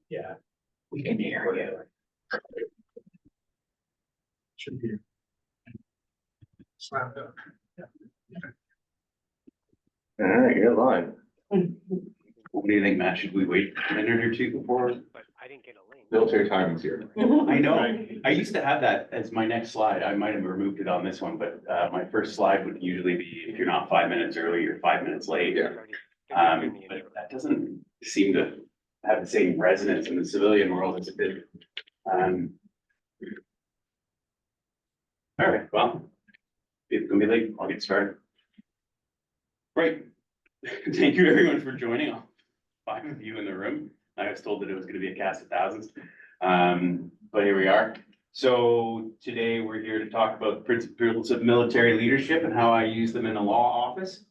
Yeah, we can hear you. Should be. Slammed up. All right, you're live. What do you think, Matt? Should we wait a minute or two before? But I didn't get a link. Military timing's here. I know, I used to have that as my next slide. I might have removed it on this one, but my first slide would usually be if you're not 5 minutes early, you're 5 minutes late. Yeah. But that doesn't seem to have the same resonance in the civilian world as it did. All right, well, if it's gonna be late, I'll get started. Right. Thank you everyone for joining. 5 of you in the room. I was told that it was gonna be a cast of thousands. But here we are. So today we're here to talk about principles of military leadership and how I use them in a law office.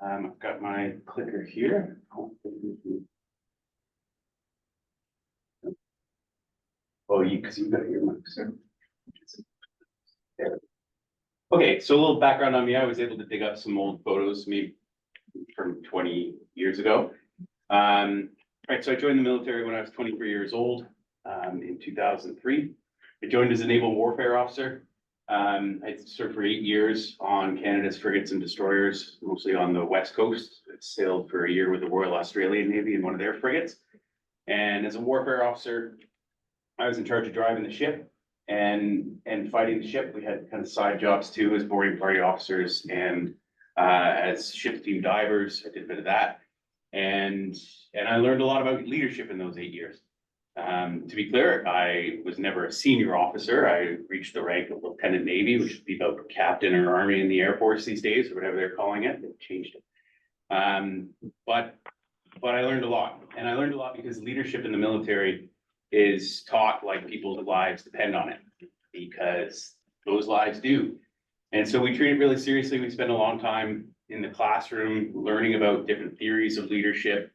I've got my clicker here. Oh, because you got your mic, so. Okay, so a little background on me. I was able to dig up some old photos of me from 20 years ago. Right, so I joined the military when I was 23 years old, in 2003. I joined as a naval warfare officer. I served for 8 years on Canada's frigates and destroyers, mostly on the West Coast. I sailed for a year with the Royal Australian Navy in one of their frigates. And as a warfare officer, I was in charge of driving the ship and fighting the ship. We had kind of side jobs too as boarding party officers and as ship team divers. I did a bit of that. And I learned a lot about leadership in those 8 years. To be clear, I was never a senior officer. I reached the rank of Lieutenant Navy, which would be about captain or Army in the Air Force these days, or whatever they're calling it. They've changed it. But I learned a lot, and I learned a lot because leadership in the military is taught like people's lives depend on it, because those lives do. And so we treat it really seriously. We spend a long time in the classroom learning about different theories of leadership.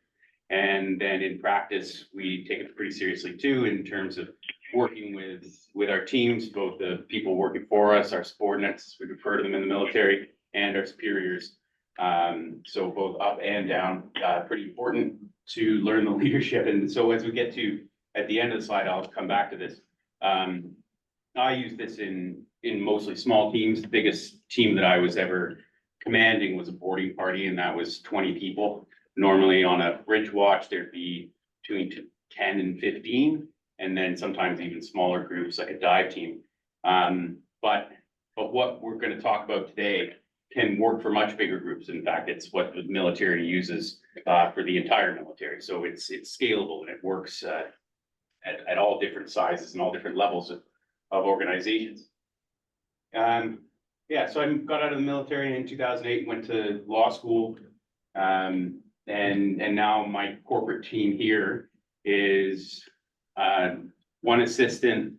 And then in practice, we take it pretty seriously too, in terms of working with our teams, both the people working for us, our subordinates, we refer to them in the military, and our superiors. So both up and down, pretty important to learn the leadership. And so as we get to, at the end of the slide, I'll come back to this. I use this in mostly small teams. The biggest team that I was ever commanding was a boarding party, and that was 20 people. Normally on a bridge watch, there'd be between 10 and 15, and then sometimes even smaller groups like a dive team. But what we're going to talk about today can work for much bigger groups. In fact, it's what the military uses for the entire military. So it's scalable, and it works at all different sizes and all different levels of organizations. Yeah, so I got out of the military in 2008, went to law school. And now my corporate team here is one assistant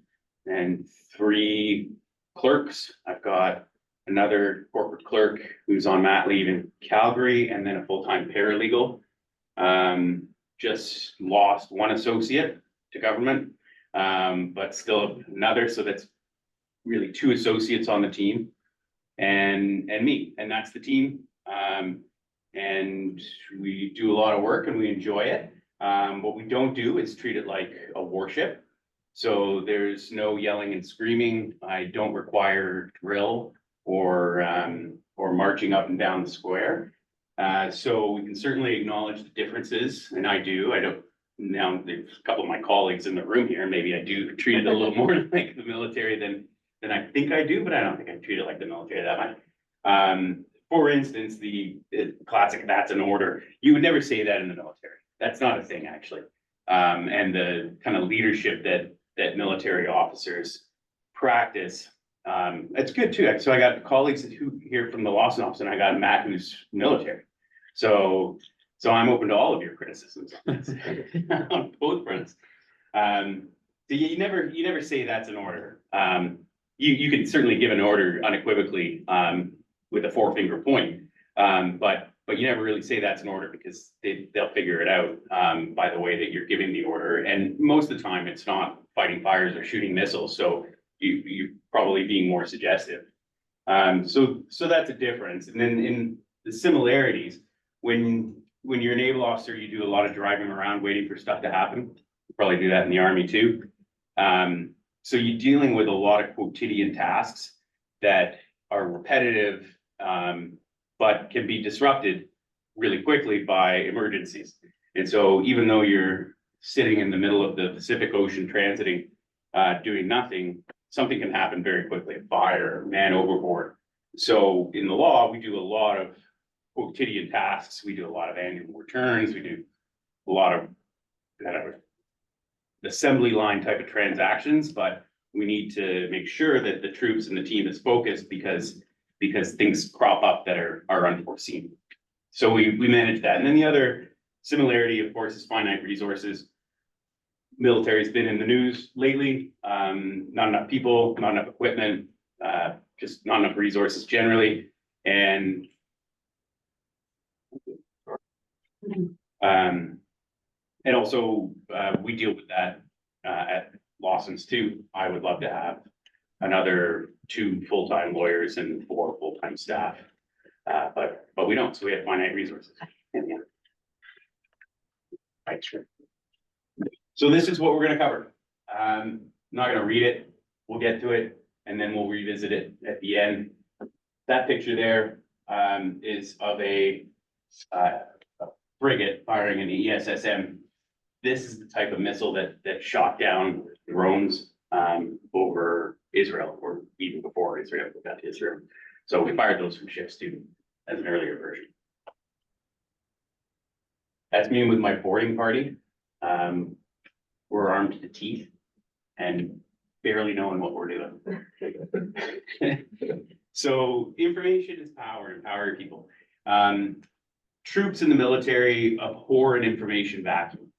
and 3 clerks. I've got another corporate clerk who's on mat leave in Calgary, and then a full-time paralegal. Just lost one associate to government, but still another. So that's really 2 associates on the team, and me, and that's the team. And we do a lot of work and we enjoy it. What we don't do is treat it like a warship. So there's no yelling and screaming. I don't require drill or marching up and down the square. So we can certainly acknowledge the differences, and I do. I don't, now there's a couple of my colleagues in the room here, maybe I do treat it a little more like the military than I think I do, but I don't think I treat it like the military that much. For instance, the classic "that's an order." You would never say that in the military. That's not a thing, actually. And the kind of leadership that military officers practice, it's good too. So I got colleagues who here from the Lawson office, and I got Matt, who's military. So I'm open to all of your criticisms on both fronts. So you never say that's an order. You can certainly give an order unequivocally, with a 4-finger point. But you never really say that's an order, because they'll figure it out by the way that you're giving the order. And most of the time it's not fighting fires or shooting missiles. So you're probably being more suggestive. So that's a difference. And then in the similarities, when you're a naval officer, you do a lot of driving around waiting for stuff to happen. probably do that in the Army too. So you're dealing with a lot of quotidian tasks that are repetitive, but can be disrupted really quickly by emergencies. And so even though you're sitting in the middle of the Pacific Ocean transiting, doing nothing, something can happen very quickly, a fire, man overboard. So in the law, we do a lot of quotidian tasks. We do a lot of annual returns. We do a lot of kind of assembly line type of transactions, but we need to make sure that the troops and the team is focused because things crop up that are unforeseen. So we manage that. And then the other similarity, of course, is finite resources. Military's been in the news lately. Not enough people, not enough equipment, just not enough resources generally. And also we deal with that at Lawson's too. I would love to have another 2 full-time lawyers and 4 full-time staff. But we don't, so we have finite resources. Yeah. Right, sure. So this is what we're gonna cover. Not gonna read it, we'll get to it, and then we'll revisit it at the end. That picture there is of a frigate firing an ESSM. This is the type of missile that shot down drones over Israel, or even before Israel got to Israel. So we fired those from ships too, as an earlier version. That's me with my boarding party. We're armed to the teeth and barely knowing what we're doing. So information is power, empower your people. Troops in the military abhor an information vacuum,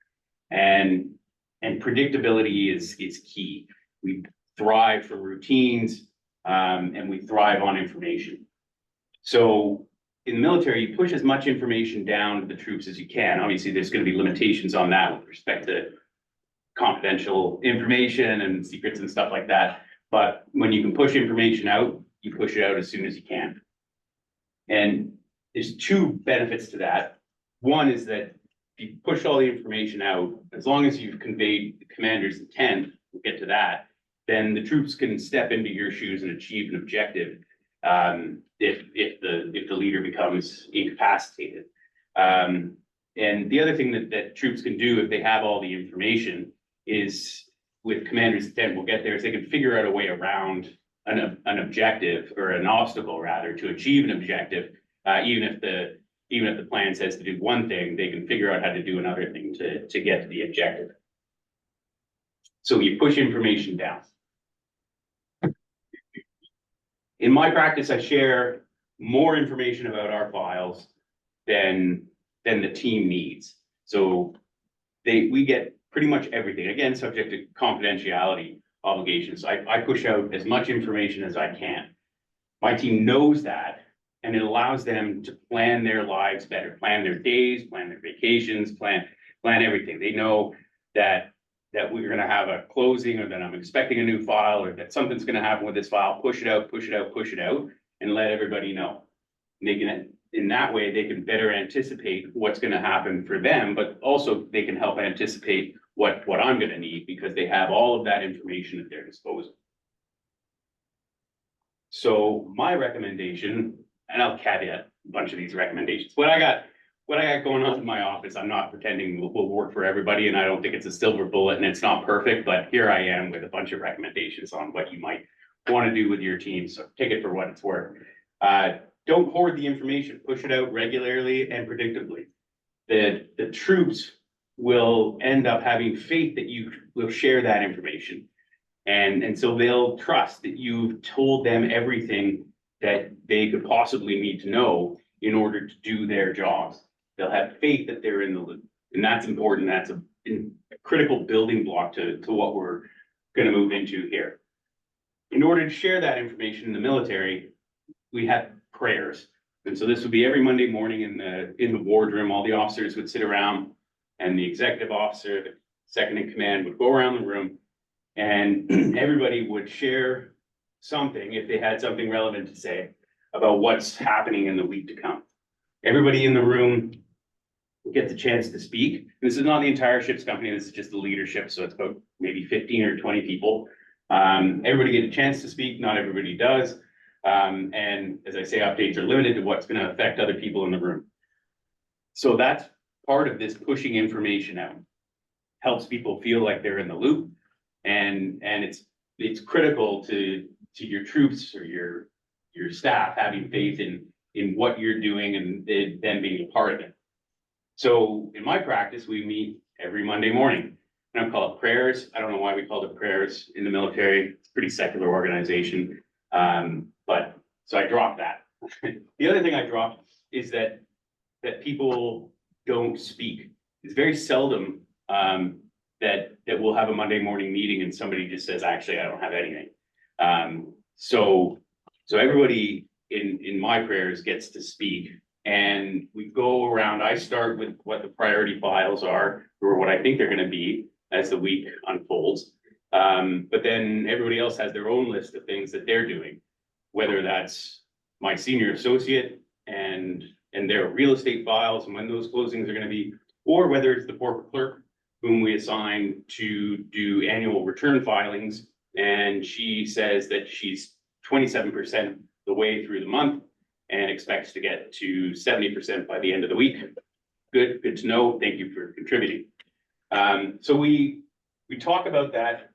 and predictability is key. We thrive for routines, and we thrive on information. So in the military, you push as much information down to the troops as you can. Obviously, there's going to be limitations on that with respect to confidential information and secrets and stuff like that. But when you can push information out, you push it out as soon as you can. And there's 2 benefits to that. One is that if you push all the information out, as long as you've conveyed the commander's intent, we'll get to that, then the troops can step into your shoes and achieve an objective if the leader becomes incapacitated. And the other thing that troops can do if they have all the information is, with commander's intent, we'll get there, is they can figure out a way around an objective, or an obstacle rather, to achieve an objective. Even if the plan says to do one thing, they can figure out how to do another thing to get to the objective. So you push information down. In my practice, I share more information about our files than the team needs. So we get pretty much everything, again, subject to confidentiality obligations. I push out as much information as I can. My team knows that, and it allows them to plan their lives better, plan their days, plan their vacations, plan everything. They know that we're gonna have a closing, or that I'm expecting a new file, or that something's gonna happen with this file. Push it out, push it out, push it out, and let everybody know. And they can, in that way, they can better anticipate what's gonna happen for them, but also they can help anticipate what I'm gonna need, because they have all of that information at their disposal. So my recommendation, and I'll caveat a bunch of these recommendations, what I got going on in my office, I'm not pretending will work for everybody, and I don't think it's a silver bullet, and it's not perfect, but here I am with a bunch of recommendations on what you might want to do with your team. So take it for what it's worth. Don't hoard the information, push it out regularly and predictably. The troops will end up having faith that you will share that information. And so they'll trust that you've told them everything that they could possibly need to know in order to do their jobs. They'll have faith that they're in the loop, and that's important. That's a critical building block to what we're going to move into here. In order to share that information in the military, we have prayers. And so this would be every Monday morning in the wardroom. All the officers would sit around, and the executive officer, the second in command, would go around the room, and everybody would share something, if they had something relevant to say, about what's happening in the week to come. Everybody in the room get the chance to speak. This is not the entire ship's company, this is just the leadership, so it's about maybe 15 or 20 people. Everybody get a chance to speak, not everybody does. And as I say, updates are limited to what's gonna affect other people in the room. So that's part of this pushing information out. Helps people feel like they're in the loop. And it's critical to your troops or your staff having faith in what you're doing and them being a part of it. So in my practice, we meet every Monday morning. I don't call it prayers. I don't know why we call it prayers in the military. It's a pretty secular organization. But so I dropped that. The other thing I dropped is that people don't speak. It's very seldom that we'll have a Monday morning meeting and somebody just says, actually, I don't have anything. So everybody in my prayers gets to speak, and we go around. I start with what the priority files are, or what I think they're gonna be as the week unfolds. But then everybody else has their own list of things that they're doing, whether that's my senior associate and their real estate files and when those closings are gonna be, or whether it's the corporate clerk whom we assign to do annual return filings. And she says that she's 27% the way through the month and expects to get to 70% by the end of the week. Good to know. Thank you for contributing. So we talk about that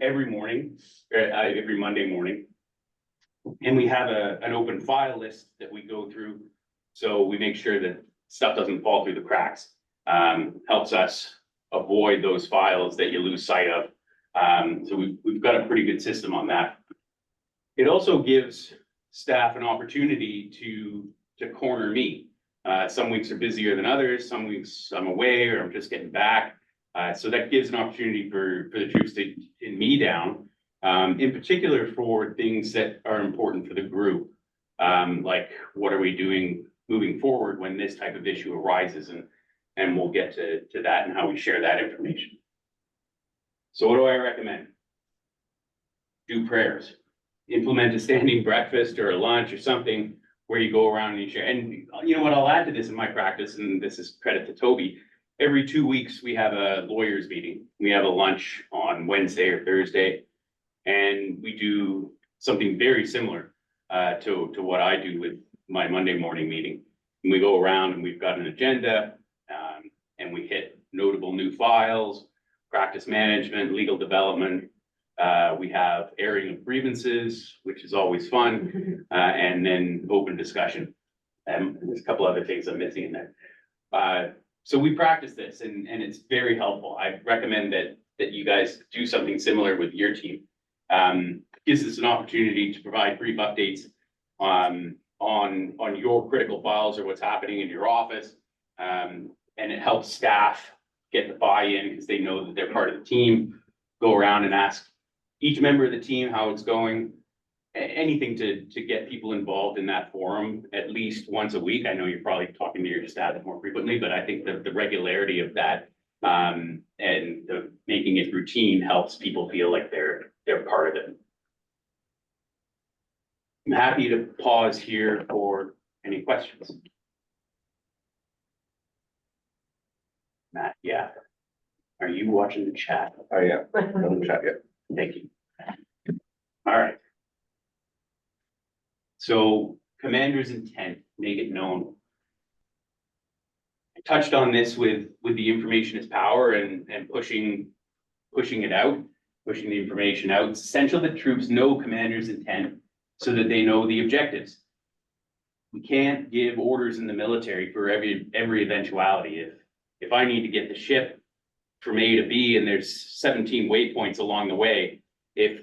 every morning, every Monday morning. And we have an open file list that we go through. So we make sure that stuff doesn't fall through the cracks. Helps us avoid those files that you lose sight of. So we've got a pretty good system on that. It also gives staff an opportunity to corner me. Some weeks are busier than others. Some weeks I'm away or I'm just getting back. So that gives an opportunity for the troops to pin me down, in particular for things that are important for the group. Like what are we doing moving forward when this type of issue arises, and we'll get to that and how we share that information. So what do I recommend? Do prayers. Implement a standing breakfast or a lunch or something where you go around and you share. And you know what, I'll add to this in my practice, and this is credit to Toby. Every 2 weeks, we have a lawyers meeting. We have a lunch on Wednesday or Thursday, and we do something very similar to what I do with my Monday morning meeting. And we go around and we've got an agenda, and we hit notable new files, practice management, legal development. We have airing of grievances, which is always fun, and then open discussion. There's a couple other things I'm missing in there. So we practice this, and it's very helpful. I recommend that you guys do something similar with your team. Gives us an opportunity to provide brief updates on your critical files or what's happening in your office. And it helps staff get the buy-in because they know that they're part of the team. Go around and ask each member of the team how it's going. Anything to get people involved in that forum at least once a week. I know you're probably talking to your staff more frequently, but I think the regularity of that and making it routine helps people feel like they're part of it. I'm happy to pause here for any questions. Matt, yeah. Are you watching the chat? Oh, yeah. No chat yet. Thank you. All right. So commander's intent, make it known. I touched on this with the information is power and pushing it out, pushing the information out. It's essential that troops know commander's intent so that they know the objectives. We can't give orders in the military for every eventuality. If I need to get the ship from A to B and there's 17 waypoints along the way, if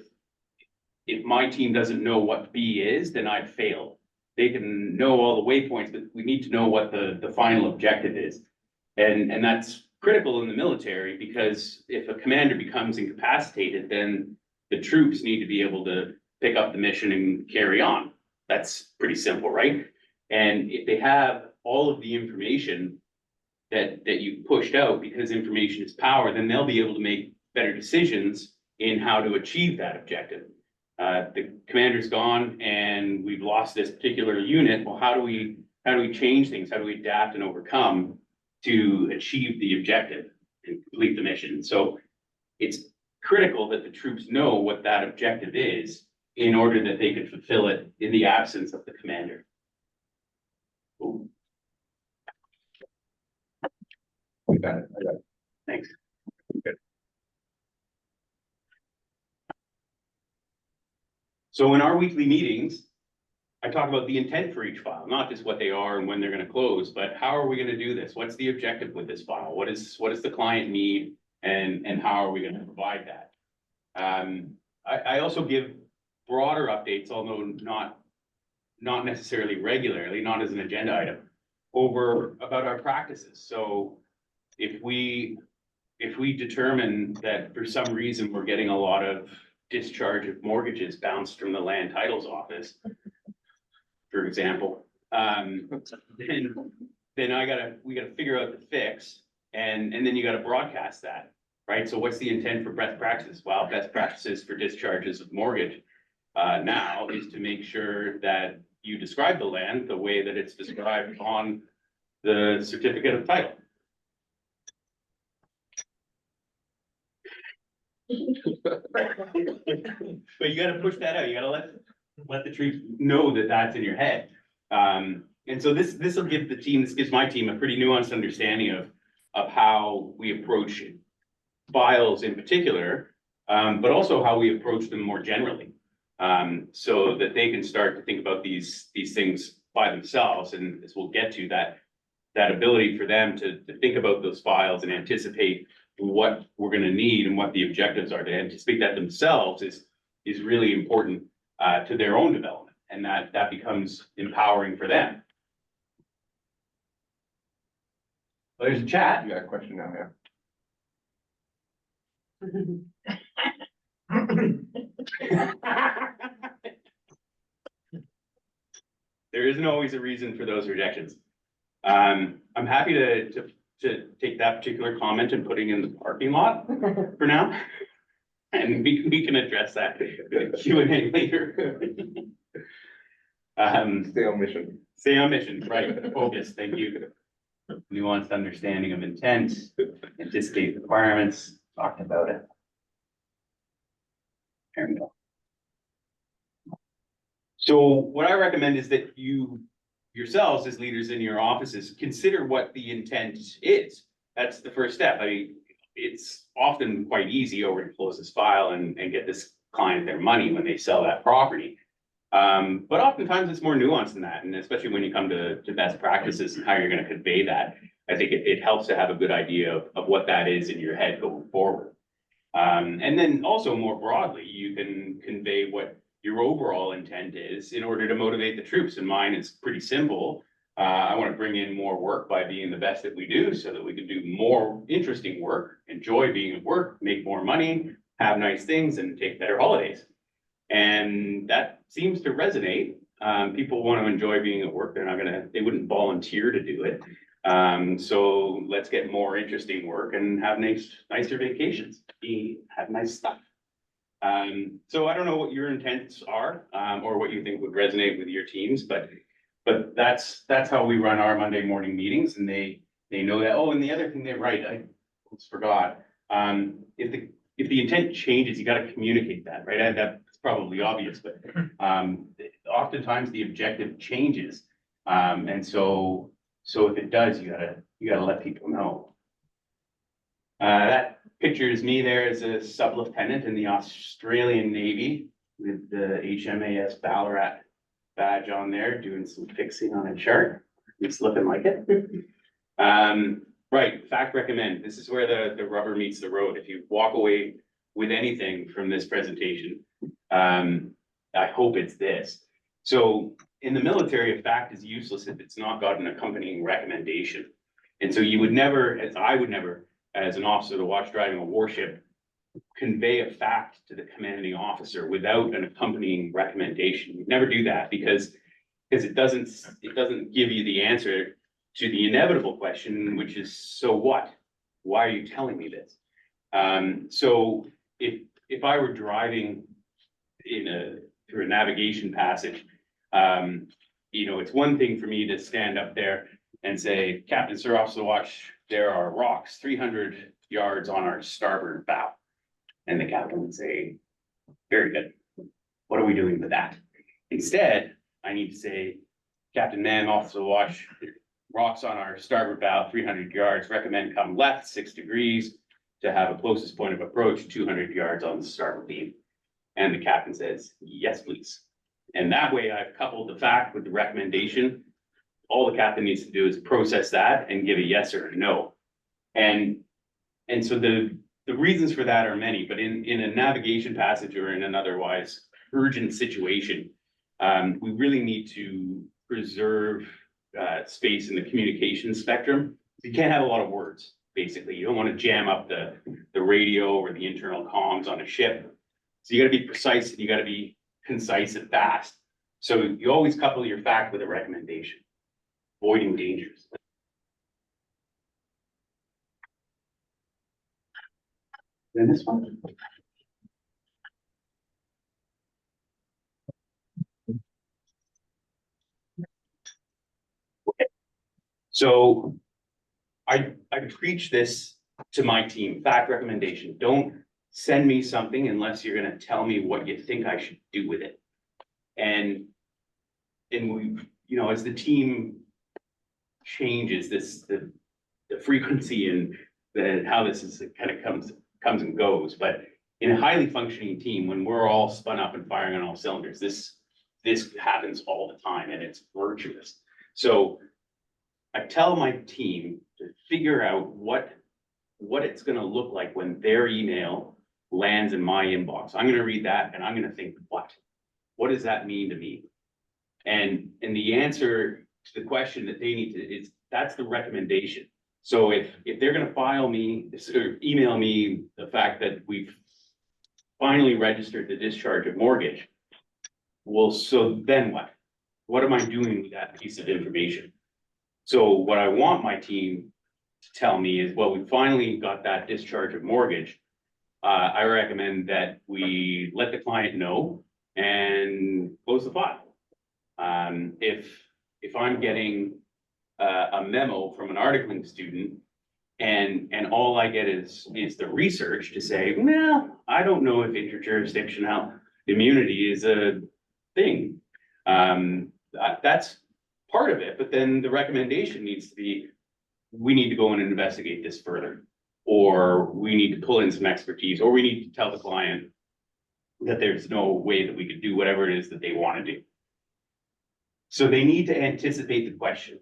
my team doesn't know what B is, then I've failed. They can know all the waypoints, but we need to know what the final objective is. And that's critical in the military, because if a commander becomes incapacitated, then the troops need to be able to pick up the mission and carry on. That's pretty simple, right? And if they have all of the information that you pushed out, because information is power, then they'll be able to make better decisions in how to achieve that objective. The commander's gone and we've lost this particular unit. Well, how do we change things? How do we adapt and overcome? to achieve the objective and complete the mission. So it's critical that the troops know what that objective is in order that they can fulfill it in the absence of the commander. Ooh, We got it. I got it. thanks. So in our weekly meetings, I talk about the intent for each file, not just what they are and when they're gonna close, but how are we gonna do this? What's the objective with this file? What does the client need? And how are we gonna provide that? I also give broader updates, although not necessarily regularly, not as an agenda item, about our practices. So if we determine that for some reason we're getting a lot of discharge of mortgages bounced from the land titles office, for example, then we gotta figure out the fix, and then you gotta broadcast that, right? So what's the intent for best practices? Well, best practices for discharges of mortgage now is to make sure that you describe the land the way that it's described on the certificate of title. But you gotta push that out. You gotta let the troops know that that's in your head. And so this will give the team, this gives my team a pretty nuanced understanding of how we approach files in particular, but also how we approach them more generally. So that they can start to think about these things by themselves, and this will get to that ability for them to think about those files and anticipate what we're gonna need and what the objectives are. To anticipate that themselves is really important to their own development, and that becomes empowering for them. Well, there's a chat. You got a question now, yeah. There isn't always a reason for those rejections. I'm happy to take that particular comment and putting in the parking lot for now. And we can address that Q&A later. Stay on mission. Stay on mission, right, focus, thank you. Nuanced understanding of intent, anticipate requirements, talked about it. There we go. So what I recommend is that you yourselves as leaders in your offices consider what the intent is. That's the first step. I mean, it's often quite easy over to close this file and get this client their money when they sell that property. But oftentimes it's more nuanced than that. And especially when you come to best practices and how you're going to convey that, I think it helps to have a good idea of what that is in your head going forward. And then also more broadly, you can convey what your overall intent is in order to motivate the troops. And mine is pretty simple. I want to bring in more work by being the best that we do so that we can do more interesting work, enjoy being at work, make more money, have nice things, and take better holidays. And that seems to resonate. People want to enjoy being at work. They wouldn't volunteer to do it. So let's get more interesting work and have nicer vacations, have nice stuff. So I don't know what your intents are, or what you think would resonate with your teams, but that's how we run our Monday morning meetings, and they know that. Oh, and the other thing they're right, I almost forgot. If the intent changes, you got to communicate that, right? That's probably obvious, but oftentimes the objective changes, and so if it does, you gotta let people know. That picture is me there as a sub-lieutenant in the Australian Navy with the HMAS Ballarat badge on there, doing some fixing on a chart. It's looking like it. Right, fact recommend. This is where the rubber meets the road. If you walk away with anything from this presentation, I hope it's this. So in the military, a fact is useless if it's not got an accompanying recommendation. And so you would never, as I would never, as an officer to watch driving a warship, convey a fact to the commanding officer without an accompanying recommendation. You'd never do that because it doesn't give you the answer to the inevitable question, which is, so what? Why are you telling me this? So if I were driving through a navigation passage, it's one thing for me to stand up there and say, Captain, Sir, Officer Watch, there are rocks 300 yards on our starboard bow. And the captain would say, very good. What are we doing with that? Instead, I need to say, Captain Man, Officer Watch, rocks on our starboard bow, 300 yards, recommend come left 6 degrees to have a closest point of approach, 200 yards on the starboard beam. And the captain says, yes, please. And that way I've coupled the fact with the recommendation. All the captain needs to do is process that and give a yes or a no. And so the reasons for that are many, but in a navigation passage or in an otherwise urgent situation, we really need to preserve space in the communication spectrum. You can't have a lot of words, basically. You don't want to jam up the radio or the internal comms on a ship. So you got to be precise and you got to be concise and fast. So you always couple your fact with a recommendation, avoiding dangers. Then this one. Okay. So I preach this to my team, fact recommendation. Don't send me something unless you're going to tell me what you think I should do with it. And we, you know, as the team changes the frequency and how this is kind of comes and goes, but in a highly functioning team, when we're all spun up and firing on all cylinders, this happens all the time and it's virtuous. So I tell my team to figure out what it's going to look like when their email lands in my inbox. I'm going to read that and I'm going to think, what does that mean to me? And the answer to the question that they need to is that's the recommendation. So if they're going to file me or email me the fact that we've finally registered the discharge of mortgage, well, so then what? What am I doing with that piece of information? So what I want my team to tell me is, well, we finally got that discharge of mortgage. I recommend that we let the client know and close the file. If I'm getting a memo from an articling student and all I get is the research to say, well, I don't know if interjurisdictional immunity is a thing. That's part of it, but then the recommendation needs to be, we need to go and investigate this further, or we need to pull in some expertise, or we need to tell the client that there's no way that we could do whatever it is that they want to do. So they need to anticipate the question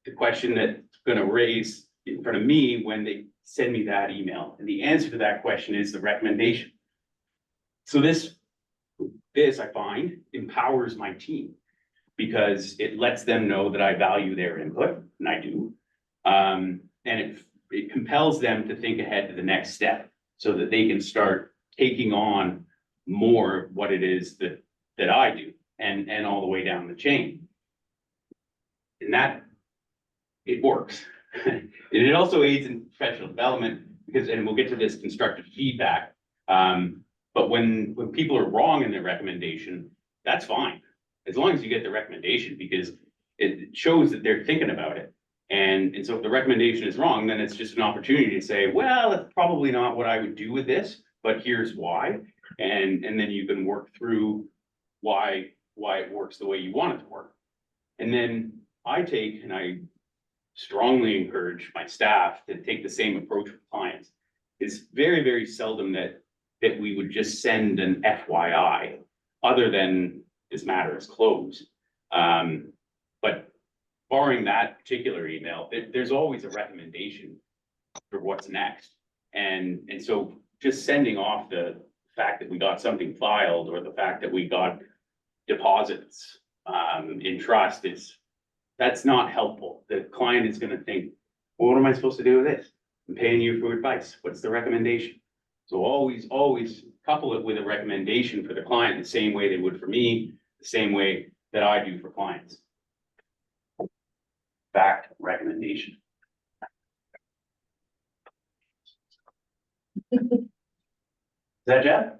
that's going to raise in front of me when they send me that email. And the answer to that question is the recommendation. So this I find empowers my team because it lets them know that I value their input, and I do. And it compels them to think ahead to the next step so that they can start taking on more of what it is that I do and all the way down the chain. And that it works. And it also aids in professional development because, and we'll get to this constructive feedback. But when people are wrong in their recommendation, that's fine. As long as you get the recommendation, because it shows that they're thinking about it. And so if the recommendation is wrong, then it's just an opportunity to say, well, that's probably not what I would do with this, but here's why. And then you can work through why it works the way you want it to work. And then I strongly encourage my staff to take the same approach with clients. It's very, very seldom that we would just send an FYI other than this matter is closed. But barring that particular email, there's always a recommendation for what's next. And so just sending off the fact that we got something filed or the fact that we got deposits in trust that's not helpful. The client is going to think, well, what am I supposed to do with this? I'm paying you for advice. What's the recommendation? So always couple it with a recommendation for the client the same way they would for me, the same way that I do for clients. Fact recommendation. Is that Jeff?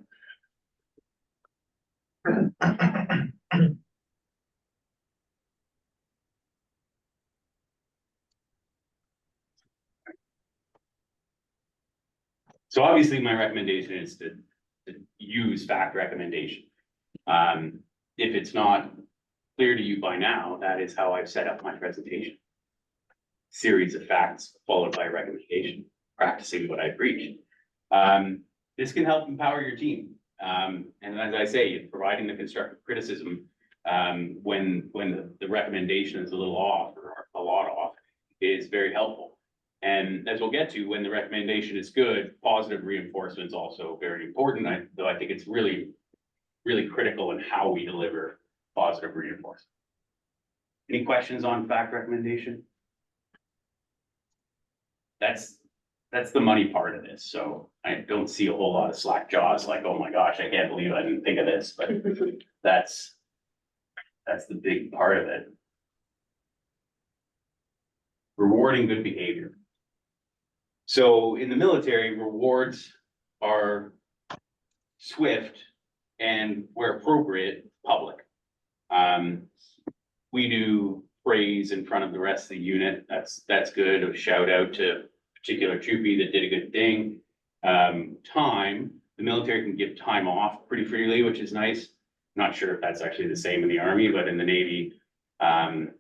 So obviously my recommendation is to use fact recommendation. If it's not clear to you by now, that is how I've set up my presentation. Series of facts followed by recommendation, practicing what I preach. This can help empower your team. And as I say, providing the constructive criticism when the recommendation is a little off or a lot off is very helpful. And as we'll get to, when the recommendation is good, positive reinforcement is also very important. Though I think it's really, really critical in how we deliver positive reinforcement. Any questions on fact recommendation? That's the money part of this. So I don't see a whole lot of slack jaws like, oh my gosh, I can't believe I didn't think of this, but that's the big part of it. Rewarding good behavior. So in the military, rewards are swift and, where appropriate, public. We do praise in front of the rest of the unit. That's good. A shout out to a particular troopie that did a good thing. Time, the military can give time off pretty freely, which is nice. Not sure if that's actually the same in the Army, but in the Navy,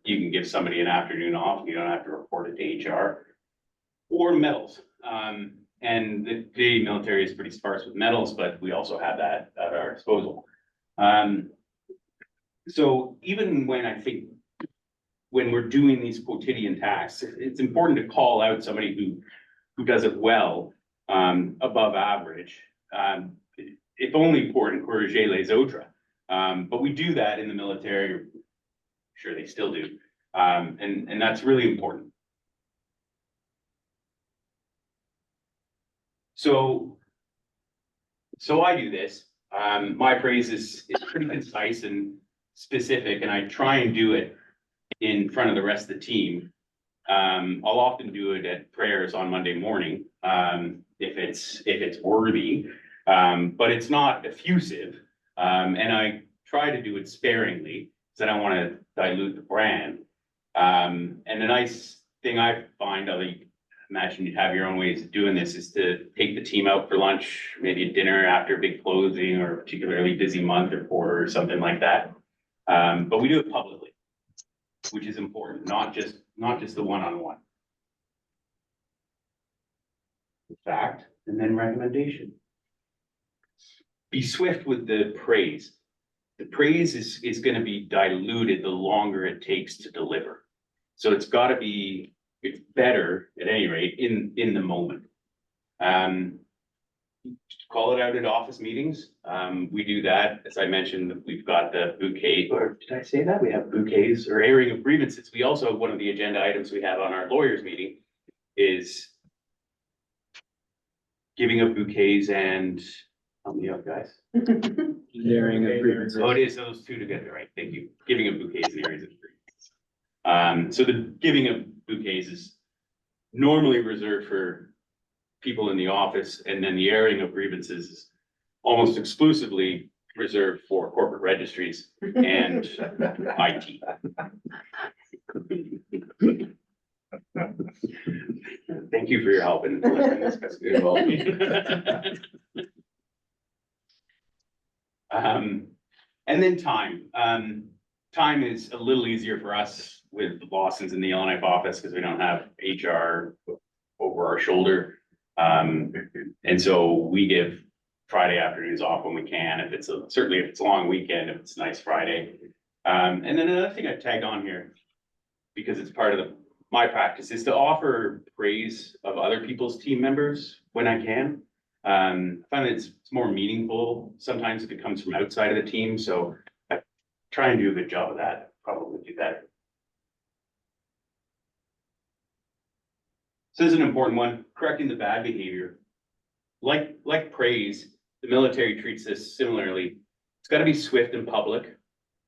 you can give somebody an afternoon off. You don't have to report it to HR. Or medals. And the Canadian military is pretty sparse with medals, but we also have that at our disposal. So even when we're doing these quotidian tasks, it's important to call out somebody who does it well, above average. If only pour encourager les autres. But we do that in the military. I'm sure they still do. And that's really important. So I do this. My praise is pretty concise and specific, and I try and do it in front of the rest of the team. I'll often do it at prayers on Monday morning, if it's worthy, but it's not effusive. And I try to do it sparingly because I don't want to dilute the brand. And the nice thing I find, imagine you'd have your own ways of doing this, is to take the team out for lunch, maybe a dinner after a big closing or a particularly busy month or quarter or something like that. But we do it publicly, which is important, not just the one-on-one. Fact, and then recommendation. Be swift with the praise. The praise is going to be diluted the longer it takes to deliver. So it's better at any rate in the moment. Call it out at office meetings. We do that. As I mentioned, we've got the bouquet, or did I say that? We have bouquets or airing of grievances. We also have one of the agenda items we have on our lawyers meeting is giving up bouquets and, help me out, guys. Airing of grievances. Oh, it is those two together, right? Thank you. Giving up bouquets and areas of grievances. So the giving of bouquets is normally reserved for people in the office, and then the airing of grievances is almost exclusively reserved for corporate registries and IT. Thank you for your help in this. And then time. Time is a little easier for us with the Lawsons in the Yellowknife office because we don't have HR over our shoulder. And so we give Friday afternoons off when we can, certainly if it's a long weekend, if it's a nice Friday. And then another thing I tagged on here, because it's part of my practice, is to offer praise of other people's team members when I can. I find that it's more meaningful sometimes if it comes from outside of the team. So I try and do a good job of that, probably do better. So this is an important one, correcting the bad behavior. Like praise, the military treats this similarly. It's got to be swift and public,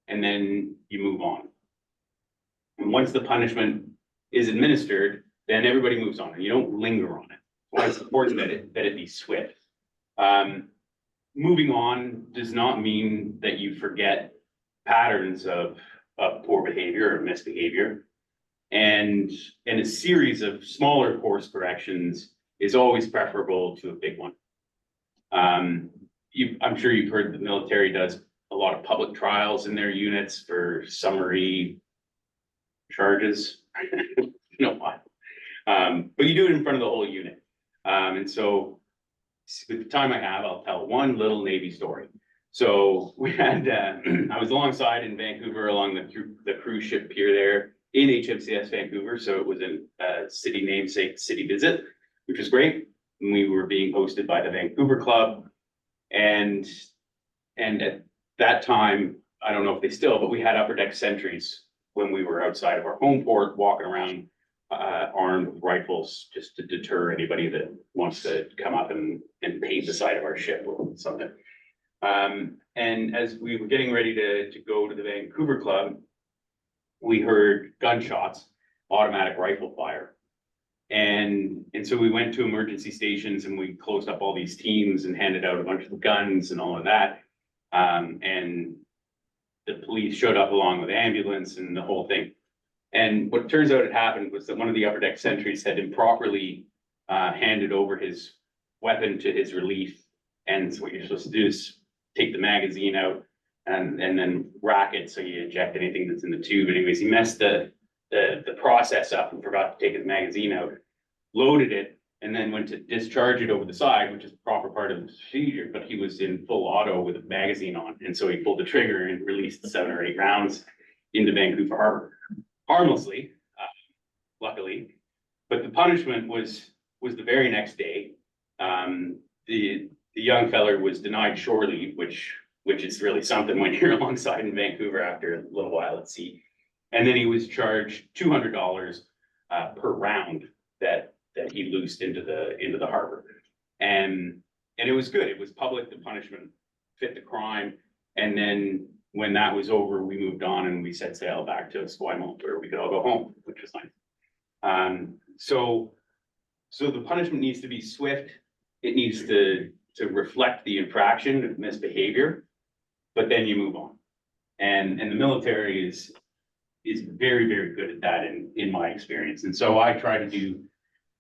and then you move on. And once the punishment is administered, then everybody moves on, and you don't linger on it. Why it's important that it be swift. Moving on does not mean that you forget patterns of poor behavior or misbehavior. And a series of smaller course corrections is always preferable to a big one. I'm sure you've heard the military does a lot of public trials in their units for summary charges. You know why? But you do it in front of the whole unit. And so with the time I have, I'll tell one little Navy story. So we had, I was alongside in Vancouver along the cruise ship pier there in HMCS Vancouver. So it was a city namesake city visit, which was great. And we were being hosted by the Vancouver Club. And at that time, I don't know if they still, but we had upper deck sentries when we were outside of our home port, walking around armed with rifles, just to deter anybody that wants to come up and paint the side of our ship or something. And as we were getting ready to go to the Vancouver Club, we heard gunshots, automatic rifle fire. And so we went to emergency stations and we closed up all these teams and handed out a bunch of guns and all of that. And the police showed up along with ambulance and the whole thing. And what turns out had happened was that one of the upper deck sentries had improperly handed over his weapon to his relief. And so what you're supposed to do is take the magazine out and then rack it so you eject anything that's in the tube. Anyways, he messed the process up and forgot to take his magazine out, loaded it, and then went to discharge it over the side, which is the proper part of the procedure, but he was in full auto with a magazine on. And so he pulled the trigger and released 7 or 8 rounds into Vancouver Harbor, harmlessly, luckily. But the punishment was the very next day. The young feller was denied shore leave, which is really something when you're alongside in Vancouver after a little while at sea. And then he was charged $200 per round that he loosed into the harbor. And it was good. It was public. The punishment fit the crime. And then when that was over, we moved on and we set sail back to Esquimalt where we could all go home, which was nice. So the punishment needs to be swift. It needs to reflect the infraction of misbehavior, but then you move on. And the military is very, very good at that in my experience. And so I try to do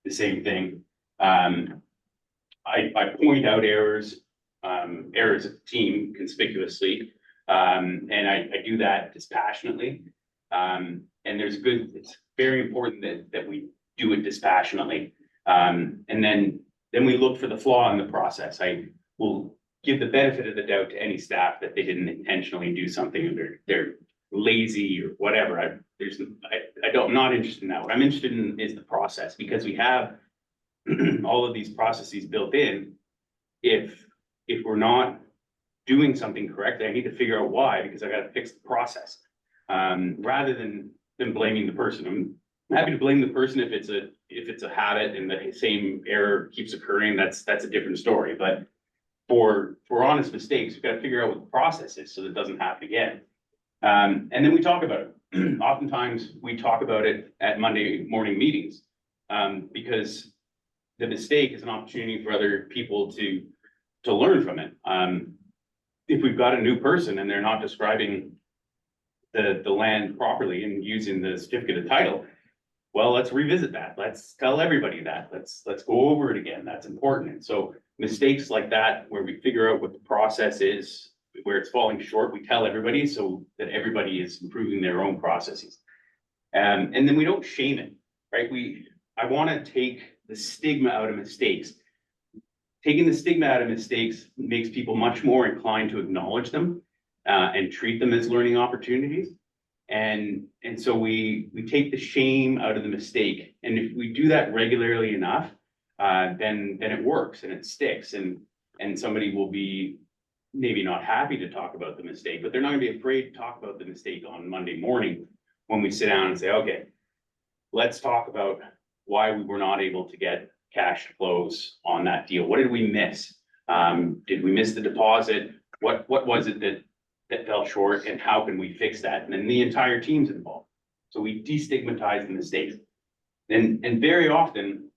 the same thing. I point out errors of the team conspicuously. And I do that dispassionately. And it's very important that we do it dispassionately. And then we look for the flaw in the process. I will give the benefit of the doubt to any staff that they didn't intentionally do something or they're lazy or whatever. I'm not interested in that. What I'm interested in is the process, because we have all of these processes built in. If we're not doing something correctly, I need to figure out why, because I got to fix the process. Rather than blaming the person. I'm happy to blame the person if it's a habit and the same error keeps occurring. That's a different story. But for honest mistakes, we've got to figure out what the process is so that it doesn't happen again. And then we talk about it. Oftentimes we talk about it at Monday morning meetings, because the mistake is an opportunity for other people to learn from it. If we've got a new person and they're not describing the land properly and using the certificate of title, well, let's revisit that. Let's tell everybody that. Let's go over it again. That's important. And so mistakes like that, where we figure out what the process is, where it's falling short, we tell everybody so that everybody is improving their own processes. And then we don't shame it, right? I want to take the stigma out of mistakes. Taking the stigma out of mistakes makes people much more inclined to acknowledge them and treat them as learning opportunities. And so we take the shame out of the mistake. And if we do that regularly enough, then it works and it sticks. And somebody will be maybe not happy to talk about the mistake, but they're not gonna be afraid to talk about the mistake on Monday morning when we sit down and say, okay, let's talk about why we were not able to get cash flows on that deal. What did we miss? Did we miss the deposit? What was it that fell short, and how can we fix that? And then the entire team's involved. So we destigmatize the mistakes. And very often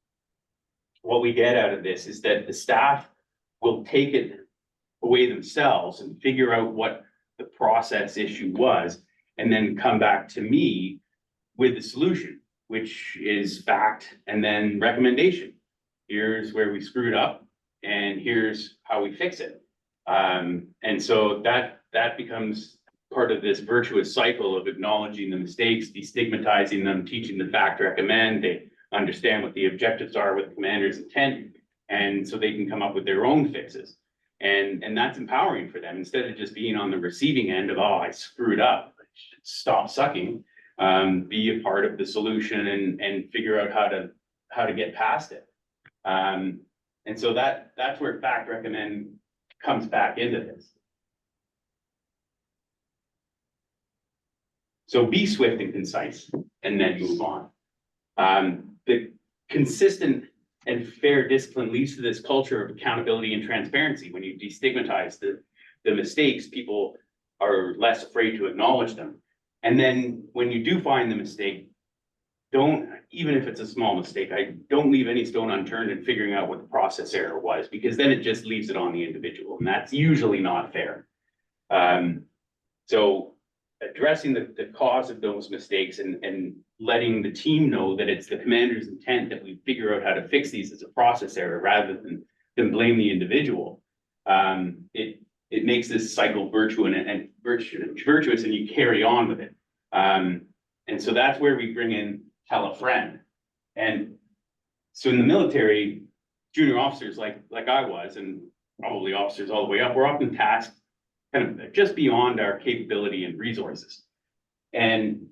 what we get out of this is that the staff will take it away themselves and figure out what the process issue was, and then come back to me with the solution, which is fact and then recommendation. here's where we screwed up, and here's how we fix it. And so that becomes part of this virtuous cycle of acknowledging the mistakes, destigmatizing them, teaching the fact recommend. They understand what the objectives are with the commander's intent, and so they can come up with their own fixes. And that's empowering for them, instead of just being on the receiving end of, oh, I screwed up, stop sucking. Be a part of the solution and figure out how to get past it. And so that's where fact recommend comes back into this. So be swift and concise, and then move on. The consistent and fair discipline leads to this culture of accountability and transparency. When you destigmatize the mistakes, people are less afraid to acknowledge them. And then when you do find the mistake, even if it's a small mistake, don't leave any stone unturned in figuring out what the process error was, because then it just leaves it on the individual, and that's usually not fair. So addressing the cause of those mistakes and letting the team know that it's the commander's intent that we figure out how to fix these as a process error rather than blame the individual. It makes this cycle virtuous, and you carry on with it. And so that's where we bring in tell a friend. And so in the military, junior officers like I was, and probably officers all the way up, we're often tasked kind of just beyond our capability and resources. And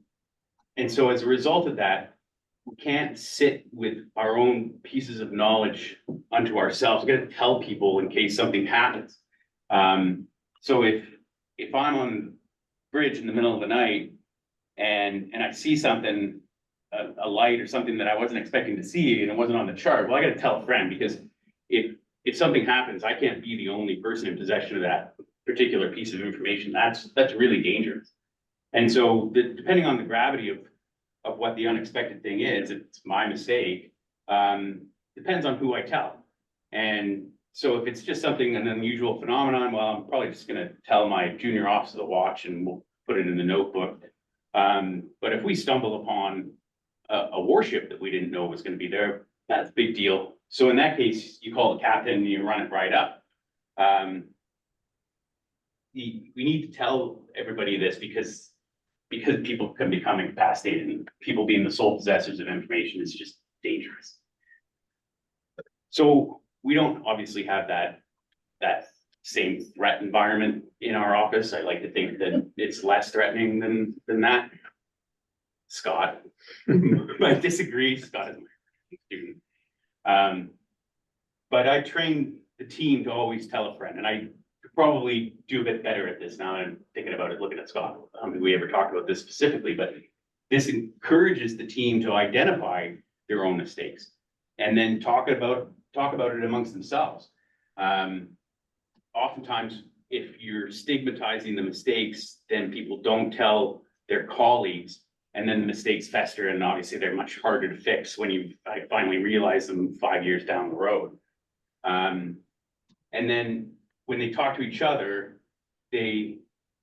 so as a result of that, we can't sit with our own pieces of knowledge unto ourselves. We got to tell people in case something happens. So if I'm on the bridge in the middle of the night and I see something, a light or something that I wasn't expecting to see, and it wasn't on the chart, well, I got to tell a friend, because if something happens, I can't be the only person in possession of that particular piece of information. That's really dangerous. And so depending on the gravity of what the unexpected thing is, if it's my mistake, depends on who I tell. And so if it's just something, an unusual phenomenon, well, I'm probably just going to tell my junior officer to watch, and we'll put it in the notebook. But if we stumble upon a warship that we didn't know was going to be there, that's a big deal. So in that case, you call the captain and you run it right up. We need to tell everybody this because people can become incapacitated, and people being the sole possessors of information is just dangerous. So we don't obviously have that same threat environment in our office. I like to think that it's less threatening than that. Scott might disagree. Scott is my student. But I train the team to always tell a friend, and I could probably do a bit better at this now that I'm thinking about it, looking at Scott. We ever talked about this specifically, but this encourages the team to identify their own mistakes and then talk about it amongst themselves. Oftentimes, if you're stigmatizing the mistakes, then people don't tell their colleagues, and then the mistakes fester, and obviously they're much harder to fix when you finally realize them 5 years down the road. And then when they talk to each other, I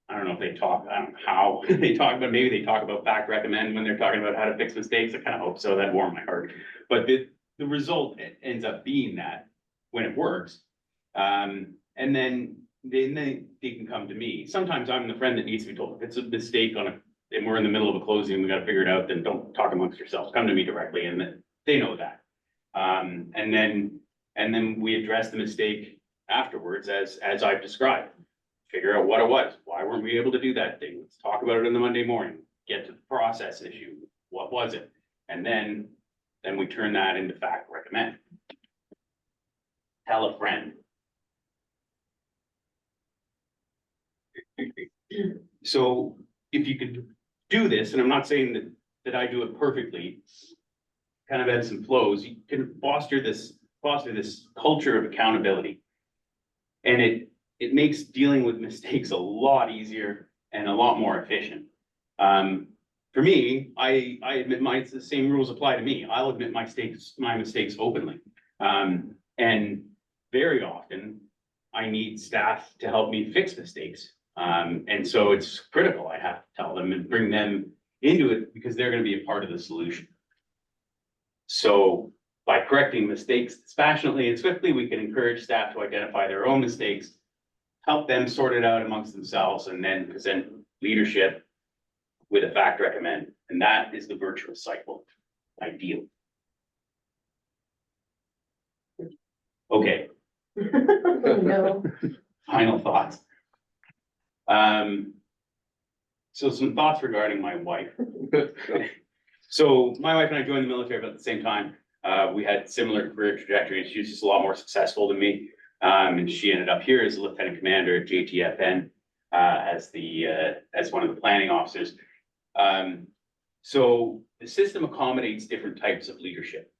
don't know if they talk, I don't know how they talk, but maybe they talk about fact recommend when they're talking about how to fix mistakes. I kind of hope so. That warmed my heart. But the result ends up being that when it works, and then they can come to me. Sometimes I'm the friend that needs to be told. If it's a mistake and we're in the middle of a closing and we got to figure it out, then don't talk amongst yourselves. Come to me directly, and then they know that. And then we address the mistake afterwards, as I've described. Figure out what it was. Why weren't we able to do that thing? Let's talk about it in the Monday morning. Get to the process issue. What was it? And then we turn that into fact recommend. Tell a friend. So if you could do this, and I'm not saying that I do it perfectly, kind of ebbs and flows, you can foster this culture of accountability. And it makes dealing with mistakes a lot easier and a lot more efficient. For me, I admit the same rules apply to me. I'll admit my mistakes openly. And very often I need staff to help me fix mistakes. And so it's critical. I have to tell them and bring them into it because they're going to be a part of the solution. So By correcting mistakes dispassionately and swiftly, we can encourage staff to identify their own mistakes, help them sort it out amongst themselves, and then present leadership with a fact recommend. And that is the virtuous cycle, ideal. Okay, No. final thoughts. So some thoughts regarding my wife. So my wife and I joined the military about the same time. We had similar career trajectories. She was just a lot more successful than me. And she ended up here as a lieutenant commander at JTFN, as one of the planning officers. So the system accommodates different types of leadership.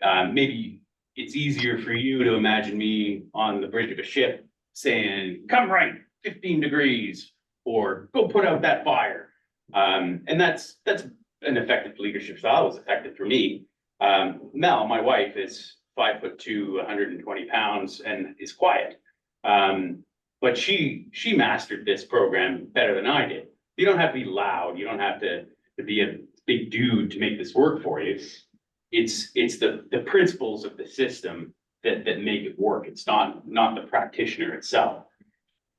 Maybe it's easier for you to imagine me on the bridge of a ship saying, come right, 15 degrees, or go put out that fire. And that's an effective leadership style. It was effective for me. Mel, my wife, is 5'2", 120 pounds, and is quiet. But she mastered this program better than I did. You don't have to be loud. You don't have to be a big dude to make this work for you. It's the principles of the system that make it work. It's not the practitioner itself.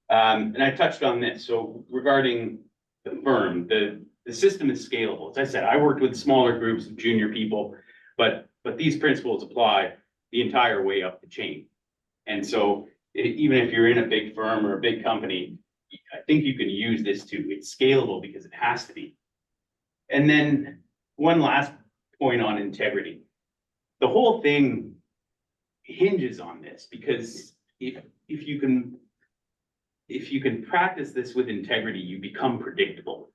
And I touched on this. So regarding the firm, the system is scalable. As I said, I worked with smaller groups of junior people, but these principles apply the entire way up the chain. And so even if you're in a big firm or a big company, I think you can use this too. It's scalable because it has to be. And then one last point on integrity. The whole thing hinges on this, because if you can practice this with integrity, you become predictable.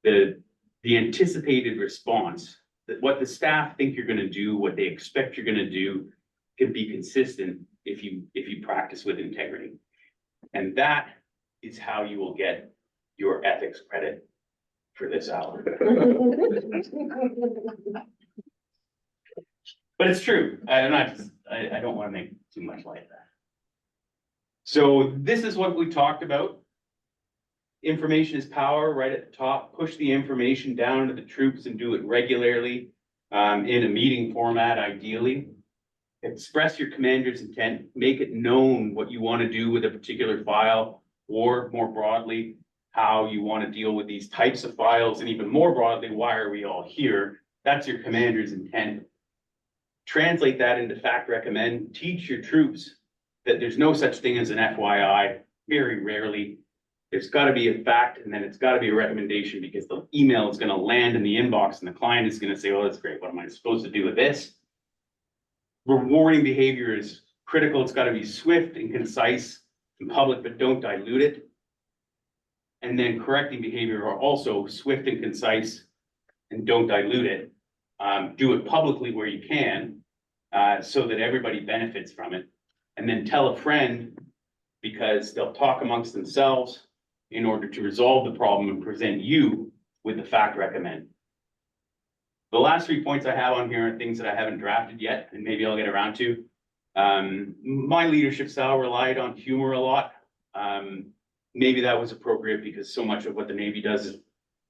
The anticipated response, that what the staff think you're going to do, what they expect you're going to do, can be consistent if you practice with integrity. And that is how you will get your ethics credit for this hour. But it's true. I don't want to make too much light of that. So this is what we talked about. Information is power, right at the top. Push the information down to the troops and do it regularly, in a meeting format, ideally. Express your commander's intent. Make it known what you want to do with a particular file, or more broadly, how you want to deal with these types of files, and even more broadly, why are we all here? That's your commander's intent. Translate that into fact recommend. Teach your troops that there's no such thing as an FYI. Very rarely. There's got to be a fact, and then it's got to be a recommendation, because the email is going to land in the inbox and the client is going to say, oh, that's great. What am I supposed to do with this? Rewarding behavior is critical. It's got to be swift and concise and public, but don't dilute it. And then correcting behavior are also swift and concise and don't dilute it. Do it publicly where you can, so that everybody benefits from it. And then tell a friend, because they'll talk amongst themselves in order to resolve the problem and present you with the fact recommend. The last 3 points I have on here are things that I haven't drafted yet, and maybe I'll get around to. My leadership style relied on humor a lot. Maybe that was appropriate because so much of what the Navy does is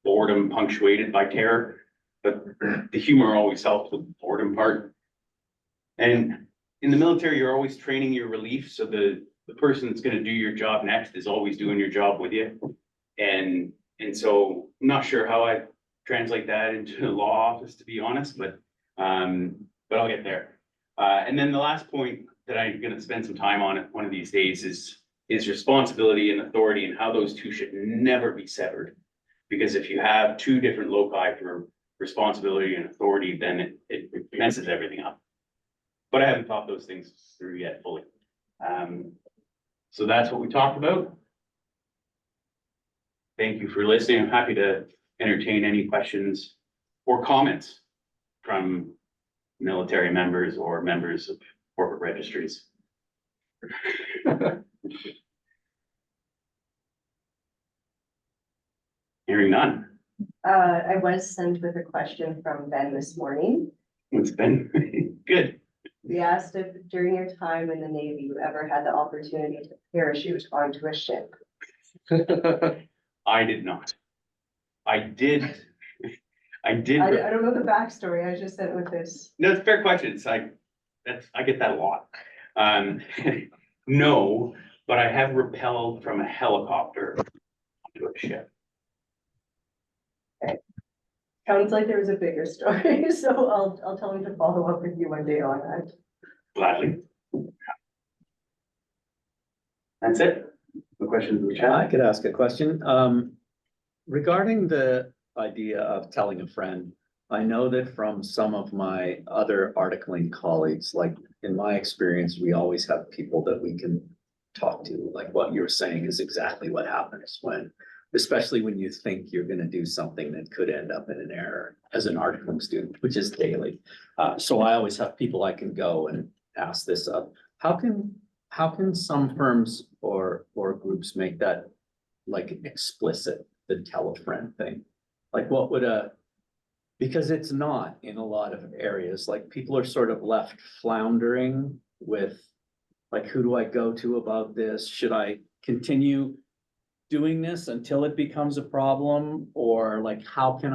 boredom punctuated by terror, but the humor always helps with the boredom part. And in the military, you're always training your relief, so the person that's going to do your job next is always doing your job with you. And so I'm not sure how I translate that into the law office, to be honest, but I'll get there. And then the last point that I'm going to spend some time on one of these days is responsibility and authority, and how those two should never be severed. Because if you have two different loci for responsibility and authority, then it messes everything up. But I haven't thought those things through yet fully. So that's what we talked about. Thank you for listening. I'm happy to entertain any questions or comments from military members or members of corporate registries. Hearing none. I was sent with a question from Ben this morning. It's been good. We asked if during your time in the Navy, you ever had the opportunity to parachute onto a ship. I did not. I did. I did, I don't know the backstory, I just said with this. no, it's a fair question. It's like, I get that a lot. Um, no, but I have rappelled from a helicopter onto a ship. Sounds like there was a bigger story, so I'll tell him to follow up with you one day on that. Gladly. That's it. No questions in the I chat? could ask a question. Regarding the idea of telling a friend, I know that from some of my other articling colleagues, like in my experience, we always have people that we can talk to. Like what you were saying is exactly what happens when, especially when you think you're gonna do something that could end up in an error as an articling student, which is daily. So I always have people I can go and ask this of. How can some firms or groups make that like explicit, the tell a friend thing? Like what would because it's not in a lot of areas, like people are sort of left floundering with like, who do I go to about this? Should I continue doing this until it becomes a problem? Or like, how can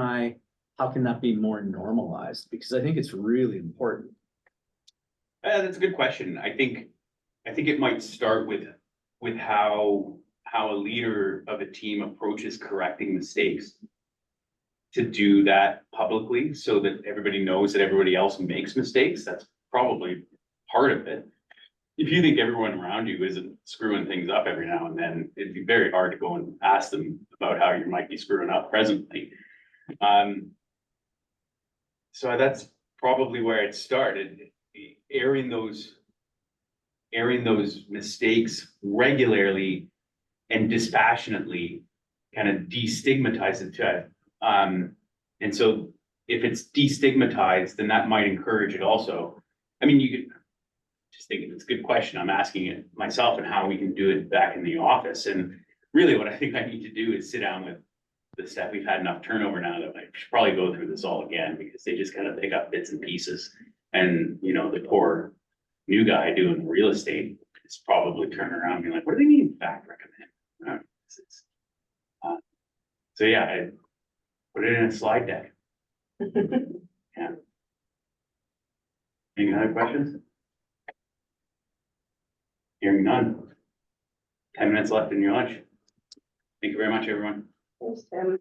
that be more normalized? Because I think it's really important. That's a good question. I think it might start with how a leader of a team approaches correcting mistakes. To do that publicly so that everybody knows that everybody else makes mistakes, that's probably part of it. If you think everyone around you isn't screwing things up every now and then, it'd be very hard to go and ask them about how you might be screwing up presently. So that's probably where it started, airing those mistakes regularly and dispassionately, kind of destigmatize it to it. And so if it's destigmatized, then that might encourage it also. I mean, you could just think it's a good question. I'm asking it myself and how we can do it back in the office. And really what I think I need to do is sit down with the staff. We've had enough turnover now that I should probably go through this all again because they just kind of pick up bits and pieces. And, you know, the poor new guy doing the real estate is probably turning around and being like, what do they mean fact recommend? So yeah, I put it in a slide deck. Yeah. Any other questions? Hearing none. 10 minutes left in your lunch. Thank you very much, everyone. Thanks, Tim.